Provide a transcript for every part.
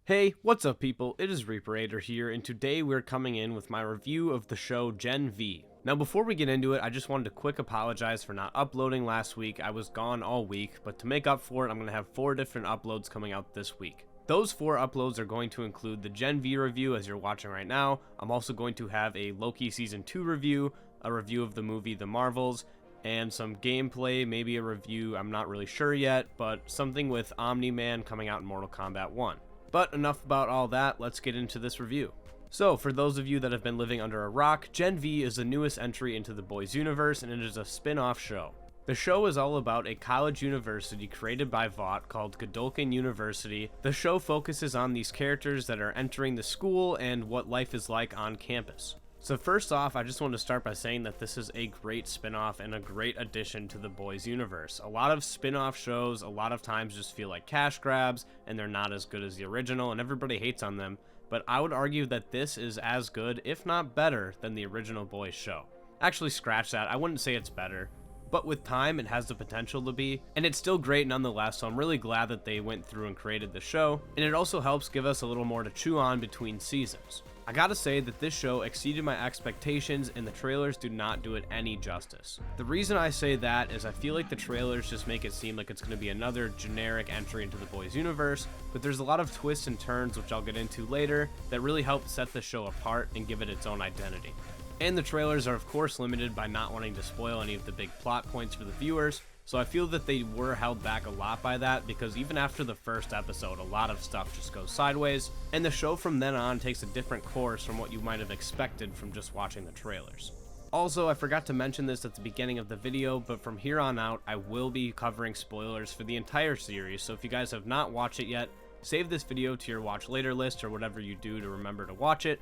Hey, what's up people? It is Reaperator here, and today we're coming in with my review of the show Gen V. Now before we get into it, I just wanted to quick apologize for not uploading last week. I was gone all week, but to make up for it, I'm going to have 4 different uploads coming out this week. Those 4 uploads are going to include the Gen V review as you're watching right now. I'm also going to have a Loki Season 2 review, a review of the movie The Marvels, and some gameplay, maybe a review, I'm not really sure yet, but something with Omni-Man coming out in Mortal Kombat 1. But enough about all that, let's get into this review. So, for those of you that have been living under a rock, Gen V is the newest entry into the boys universe, and it is a spin-off show. The show is all about a college university created by Vought called Godolkin University. The show focuses on these characters that are entering the school and what life is like on campus. So first off, I just want to start by saying that this is a great spin-off and a great addition to the boys universe. A lot of spin-off shows a lot of times just feel like cash grabs and they're not as good as the original and everybody hates on them, but I would argue that this is as good, if not better, than the original boys show. Actually, scratch that, I wouldn't say it's better, but with time it has the potential to be, and it's still great nonetheless, so I'm really glad that they went through and created the show, and it also helps give us a little more to chew on between seasons. I gotta say that this show exceeded my expectations and the trailers do not do it any justice. The reason I say that is I feel like the trailers just make it seem like it's going to be another generic entry into the boys universe, but there's a lot of twists and turns, which I'll get into later, that really help set the show apart and give it its own identity. And the trailers are of course limited by not wanting to spoil any of the big plot points for the viewers, so I feel that they were held back a lot by that because even after the first episode, a lot of stuff just goes sideways, and the show from then on takes a different course from what you might have expected from just watching the trailers. Also, I forgot to mention this at the beginning of the video, but from here on out, I will be covering spoilers for the entire series, so if you guys have not watched it yet, save this video to your watch later list or whatever you do to remember to watch it.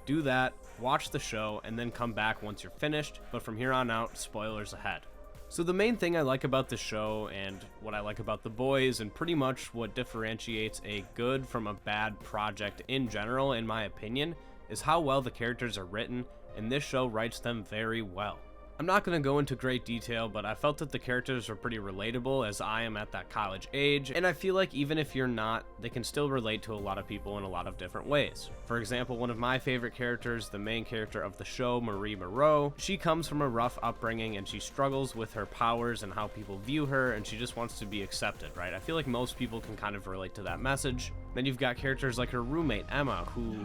Do that, watch the show, and then come back once you're finished, but from here on out, spoilers ahead. So the main thing I like about the show and what I like about the boys and pretty much what differentiates a good from a bad project in general, in my opinion, is how well the characters are written, and this show writes them very well. I'm not going to go into great detail, but I felt that the characters were pretty relatable as I am at that college age, and I feel like even if you're not, they can still relate to a lot of people in a lot of different ways. For example, one of my favorite characters, the main character of the show, Marie Moreau, she comes from a rough upbringing and she struggles with her powers and how people view her, and she just wants to be accepted, right? I feel like most people can kind of relate to that message. Then you've got characters like her roommate, Emma, who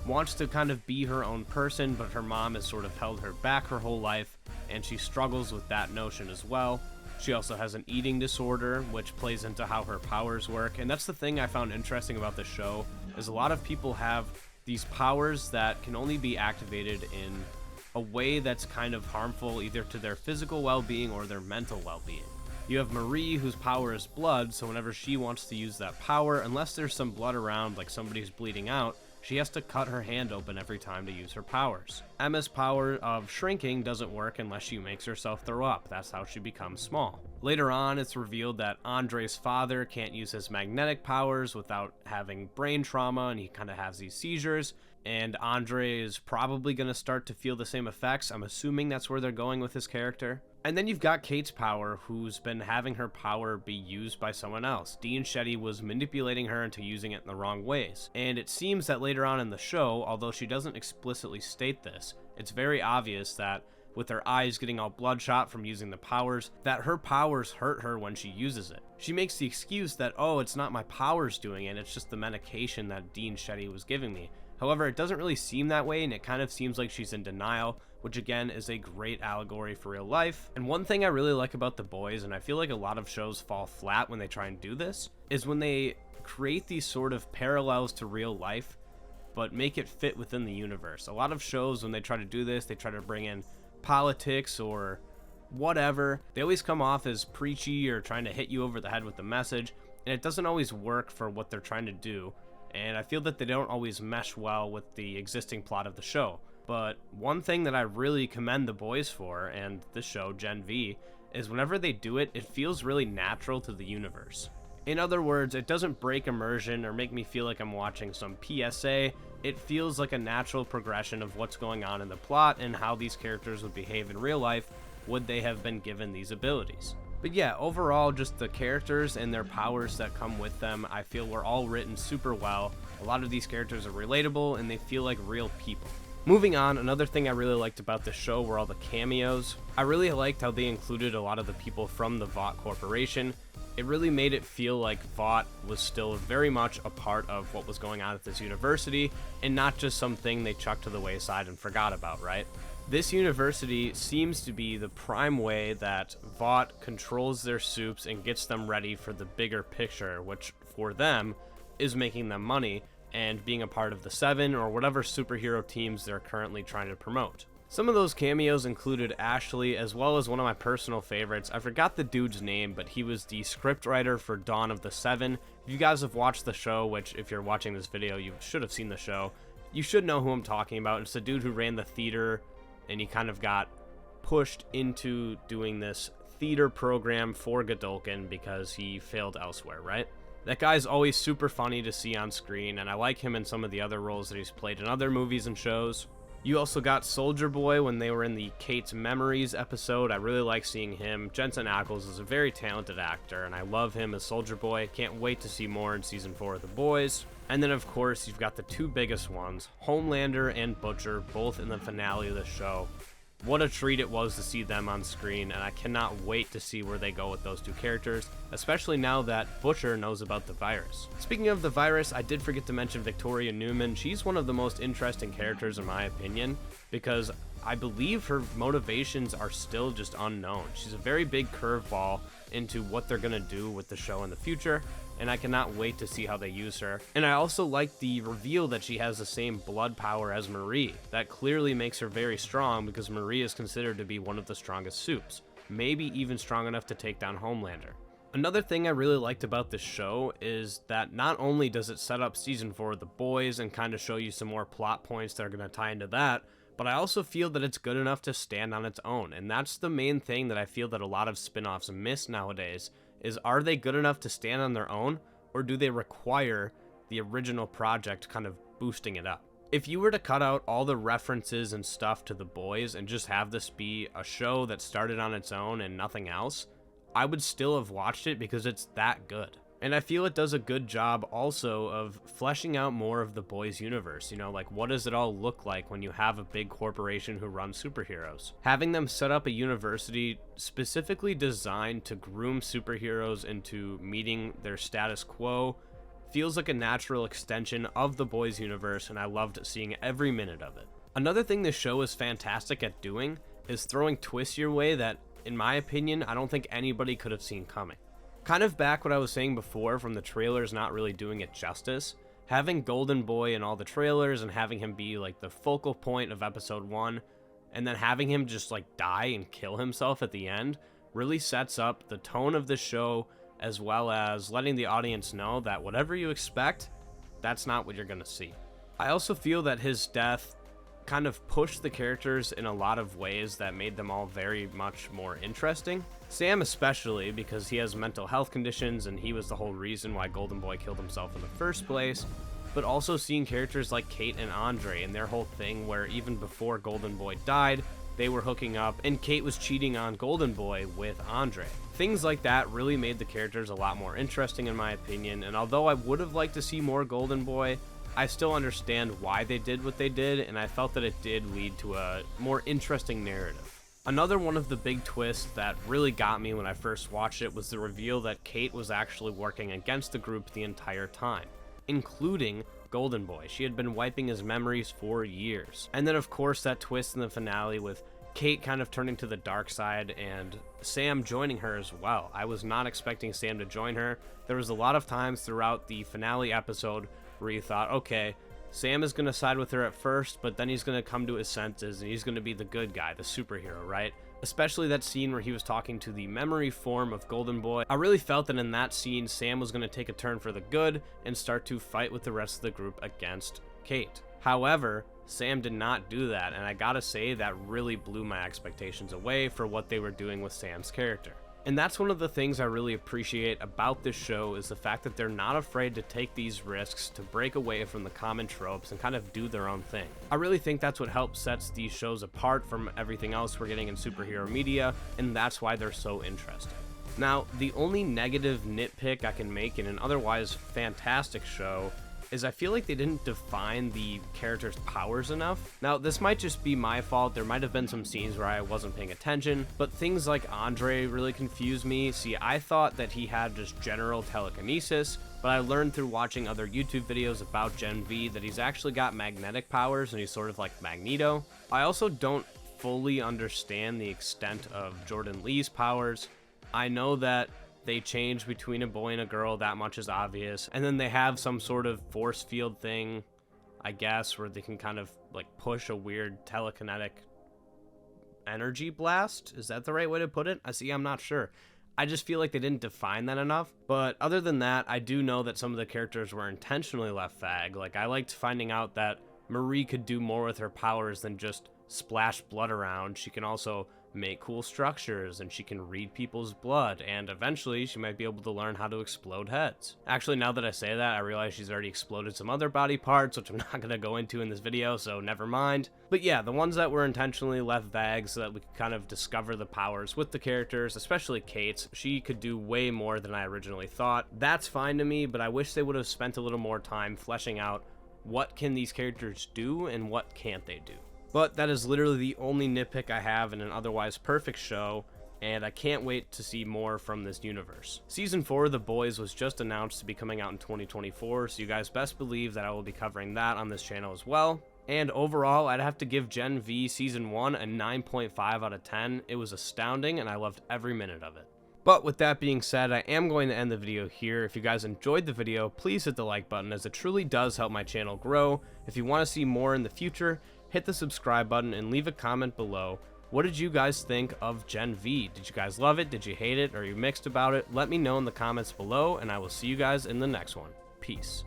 wants to kind of be her own person, but her mom has sort of held her back her whole life, and she struggles with that notion as well. She also has an eating disorder, which plays into how her powers work, and that's the thing I found interesting about the show, is a lot of people have these powers that can only be activated in a way that's kind of harmful either to their physical well-being or their mental well-being. You have Marie, whose power is blood, so whenever she wants to use that power, unless there's some blood around, like somebody's bleeding out, she has to cut her hand open every time to use her powers. Emma's power of shrinking doesn't work unless she makes herself throw up. That's how she becomes small. Later on, it's revealed that Andre's father can't use his magnetic powers without having brain trauma, and he kind of has these seizures, and Andre is probably going to start to feel the same effects. I'm assuming that's where they're going with his character. And then you've got Kate's power, who's been having her power be used by someone else. Dean Shetty was manipulating her into using it in the wrong ways. And it seems that later on in the show, although she doesn't explicitly state this, it's very obvious that with her eyes getting all bloodshot from using the powers, that her powers hurt her when she uses it. She makes the excuse that, oh, it's not my powers doing it, it's just the medication that Dean Shetty was giving me. However, it doesn't really seem that way, and it kind of seems like she's in denial, which again is a great allegory for real life. And one thing I really like about The Boys, and I feel like a lot of shows fall flat when they try and do this, is when they create these sort of parallels to real life, but make it fit within the universe. A lot of shows, when they try to do this, they try to bring in politics or whatever. They always come off as preachy or trying to hit you over the head with the message, and it doesn't always work for what they're trying to do. And I feel that they don't always mesh well with the existing plot of the show. But one thing that I really commend The Boys for, and the show Gen V, is whenever they do it, it feels really natural to the universe. In other words, it doesn't break immersion or make me feel like I'm watching some PSA. It feels like a natural progression of what's going on in the plot and how these characters would behave in real life would they have been given these abilities. But yeah, overall, just the characters and their powers that come with them, I feel were all written super well. A lot of these characters are relatable and they feel like real people. Moving on, another thing I really liked about the show were all the cameos. I really liked how they included a lot of the people from the Vought Corporation. It really made it feel like Vought was still very much a part of what was going on at this university, and not just something they chucked to the wayside and forgot about, right? This university seems to be the prime way that Vought controls their soups and gets them ready for the bigger picture, which for them is making them money and being a part of the Seven or whatever superhero teams they're currently trying to promote. Some of those cameos included Ashley, as well as one of my personal favorites. I forgot the dude's name, but he was the scriptwriter for Dawn of the Seven. If you guys have watched the show, which if you're watching this video, you should have seen the show, you should know who I'm talking about. It's the dude who ran the theater, and he kind of got pushed into doing this theater program for Godolkin because he failed elsewhere, right? That guy's always super funny to see on screen, and I like him in some of the other roles that he's played in other movies and shows. You also got Soldier Boy when they were in the Kate's Memories episode. I really like seeing him. Jensen Ackles is a very talented actor, and I love him as Soldier Boy. Can't wait to see more in Season 4 of The Boys. And then, of course, you've got the two biggest ones, Homelander and Butcher, both in the finale of the show. What a treat it was to see them on screen, and I cannot wait to see where they go with those two characters, especially now that Butcher knows about the virus. Speaking of the virus, I did forget to mention Victoria Newman. She's one of the most interesting characters in my opinion, because I believe her motivations are still just unknown. She's a very big curveball into what they're going to do with the show in the future, and I cannot wait to see how they use her. And I also like the reveal that she has the same blood power as Marie. That clearly makes her very strong because Marie is considered to be one of the strongest soups, maybe even strong enough to take down Homelander. Another thing I really liked about this show is that not only does it set up Season 4 of The Boys and kind of show you some more plot points that are going to tie into that, but I also feel that it's good enough to stand on its own. And that's the main thing that I feel that a lot of spin-offs miss nowadays, is are they good enough to stand on their own, or do they require the original project kind of boosting it up? If you were to cut out all the references and stuff to The Boys and just have this be a show that started on its own and nothing else, I would still have watched it because it's that good. And I feel it does a good job also of fleshing out more of the Boys universe. You know, like what does it all look like when you have a big corporation who runs superheroes? Having them set up a university specifically designed to groom superheroes into meeting their status quo feels like a natural extension of the Boys universe, and I loved seeing every minute of it. Another thing this show is fantastic at doing is throwing twists your way that, in my opinion, I don't think anybody could have seen coming. Kind of back what I was saying before from the trailers not really doing it justice, having Golden Boy in all the trailers and having him be like the focal point of episode 1, and then having him just like die and kill himself at the end really sets up the tone of the show, as well as letting the audience know that whatever you expect, that's not what you're going to see. I also feel that his death kind of pushed the characters in a lot of ways that made them all very much more interesting. Sam especially, because he has mental health conditions and he was the whole reason why Golden Boy killed himself in the first place, but also seeing characters like Kate and Andre and their whole thing where even before Golden Boy died, they were hooking up and Kate was cheating on Golden Boy with Andre. Things like that really made the characters a lot more interesting in my opinion, and although I would have liked to see more Golden Boy, I still understand why they did what they did, and I felt that it did lead to a more interesting narrative. Another one of the big twists that really got me when I first watched it was the reveal that Kate was actually working against the group the entire time, including Golden Boy. She had been wiping his memories for years. And then of course that twist in the finale with Kate kind of turning to the dark side and Sam joining her as well. I was not expecting Sam to join her. There was a lot of times throughout the finale episode where you thought, okay, Sam is going to side with her at first, but then he's going to come to his senses and he's going to be the good guy, the superhero, right? Especially that scene where he was talking to the memory form of Golden Boy. I really felt that in that scene, Sam was going to take a turn for the good and start to fight with the rest of the group against Kate. However, Sam did not do that, and I gotta say that really blew my expectations away for what they were doing with Sam's character. And that's one of the things I really appreciate about this show, is the fact that they're not afraid to take these risks to break away from the common tropes and kind of do their own thing. I really think that's what helps sets these shows apart from everything else we're getting in superhero media, and that's why they're so interesting. Now, the only negative nitpick I can make in an otherwise fantastic show is I feel like they didn't define the character's powers enough. Now, this might just be my fault. There might have been some scenes where I wasn't paying attention, but things like Andre really confused me. See, I thought that he had just general telekinesis, but I learned through watching other YouTube videos about Gen V that he's actually got magnetic powers and he's sort of like Magneto. I also don't fully understand the extent of Jordan Lee's powers. I know that they change between a boy and a girl, that much is obvious. And then they have some sort of force field thing, I guess, where they can kind of like push a weird telekinetic energy blast. Is that the right way to put it? I'm not sure. I just feel like they didn't define that enough. But other than that, I do know that some of the characters were intentionally left vague. Like, I liked finding out that Marie could do more with her powers than just splash blood around. She can also make cool structures, and she can read people's blood, and eventually she might be able to learn how to explode heads. Actually, now that I say that, I realize she's already exploded some other body parts, which I'm not going to go into in this video, so never mind. But yeah, the ones that were intentionally left vague so that we could kind of discover the powers with the characters, especially Kate's. She could do way more than I originally thought. That's fine to me, but I wish they would have spent a little more time fleshing out what can these characters do and what can't they do. But that is literally the only nitpick I have in an otherwise perfect show, and I can't wait to see more from this universe. Season 4 of The Boys was just announced to be coming out in 2024, so you guys best believe that I will be covering that on this channel as well. And overall, I'd have to give Gen V Season 1 a 9.5 out of 10. It was astounding, and I loved every minute of it. But with that being said, I am going to end the video here. If you guys enjoyed the video, please hit the like button, as it truly does help my channel grow. If you want to see more in the future, hit the subscribe button and leave a comment below. What did you guys think of Gen V? Did you guys love it? Did you hate it? Are you mixed about it? Let me know in the comments below, and I will see you guys in the next one. Peace.